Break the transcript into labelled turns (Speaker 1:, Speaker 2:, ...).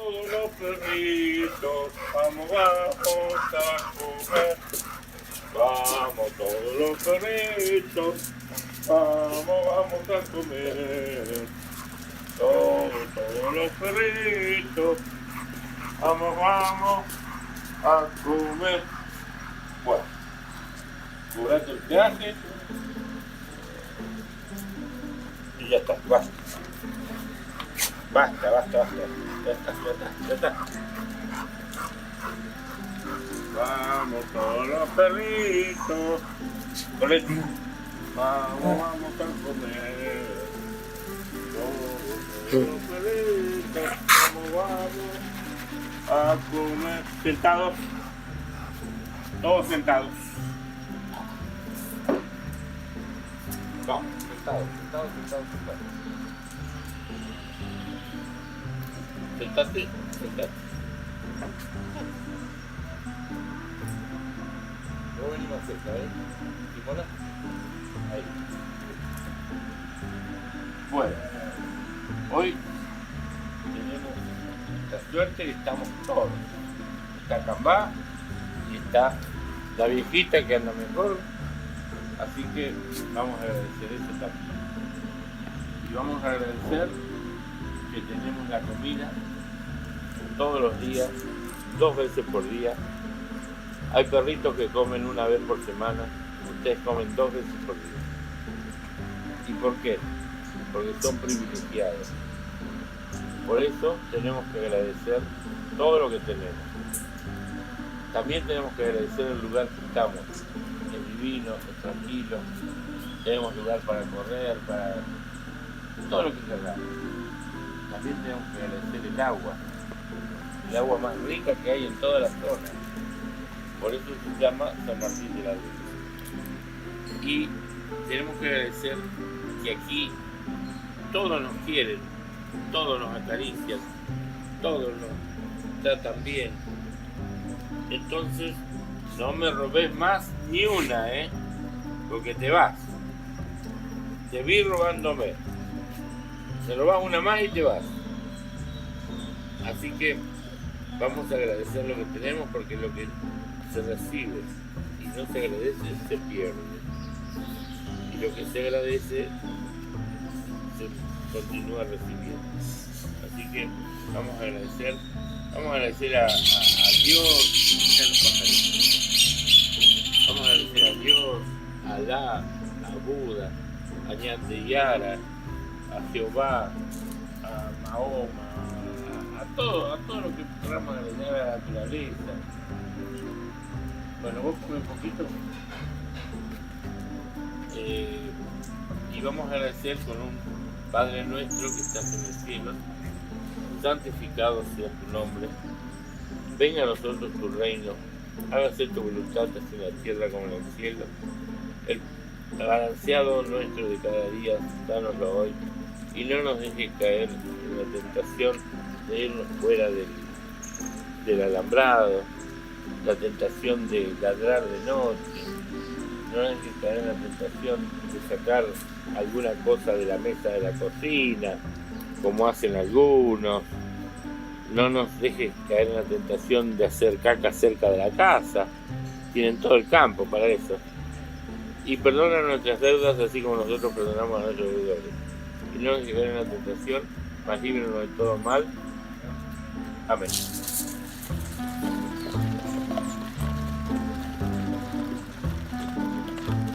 Speaker 1: todos los perritos, vamos, vamos a comer. Vamos todos los perritos, vamos, vamos a comer. Todos los perritos, vamos, vamos a comer. Bueno, curate el viaje y ya está, basta. Basta, basta, basta. Ya está, ya está, ya está. Vamos todos los perritos. Correcto. Vamos, vamos a comer. Todos los perritos. Vamos, vamos a comer. Sentados. Todos sentados. Vamos, sentados, sentados, sentados, sentados. Sentate, sentate. No venimos más cerca, Simona. Ahí. Bueno, hoy tenemos la suerte que estamos todos. Está Cambá y está la viejita que anda mejor. Así que vamos a agradecer eso también. Y vamos a agradecer que tenemos la comida todos los días, 2 veces por día. Hay perritos que comen 1 vez por semana, ustedes comen 2 veces por día. ¿Y por qué? Porque son privilegiados. Por eso tenemos que agradecer todo lo que tenemos. También tenemos que agradecer el lugar que estamos. Es divino, es tranquilo, tenemos lugar para correr, para todo lo que queramos. También tenemos que agradecer el agua más rica que hay en toda la zona. Por eso se llama San Martín de la Dulce. Y tenemos que agradecer que aquí todos nos quieren, todos nos acarician, todos nos tratan bien. Entonces, no me robes más ni una, porque te vas. Te vi robándome. Te robas una más y te vas. Así que vamos a agradecer lo que tenemos, porque lo que se recibe y no se agradece se pierde. Y lo que se agradece se continúa recibiendo. Así que vamos a agradecer a Dios. Mirá los pajaritos. Vamos a agradecer a Dios, a Alá, a Buda, a Ñate Yara, a Jehová, a Mahoma, a todo lo que queramos agradecer a la naturaleza. Bueno, vos come un poquito. Y vamos a agradecer con un Padre nuestro que estás en el cielo, santificado sea tu nombre, venga a nosotros tu reino, hágase tu voluntad así en la tierra como en el cielo. El balanceado nuestro de cada día, dánoslo hoy, y no nos dejes caer en la tentación de irnos fuera del alambrado, la tentación de ladrar de noche, no nos dejes caer en la tentación de sacar alguna cosa de la mesa de la cocina, como hacen algunos. No nos dejes caer en la tentación de hacer caca cerca de la casa. Tienen todo el campo para eso. Y perdona nuestras deudas así como nosotros perdonamos a nuestros deudores. Y no nos dejes caer en la tentación, mas líbranos de todo mal. Amén.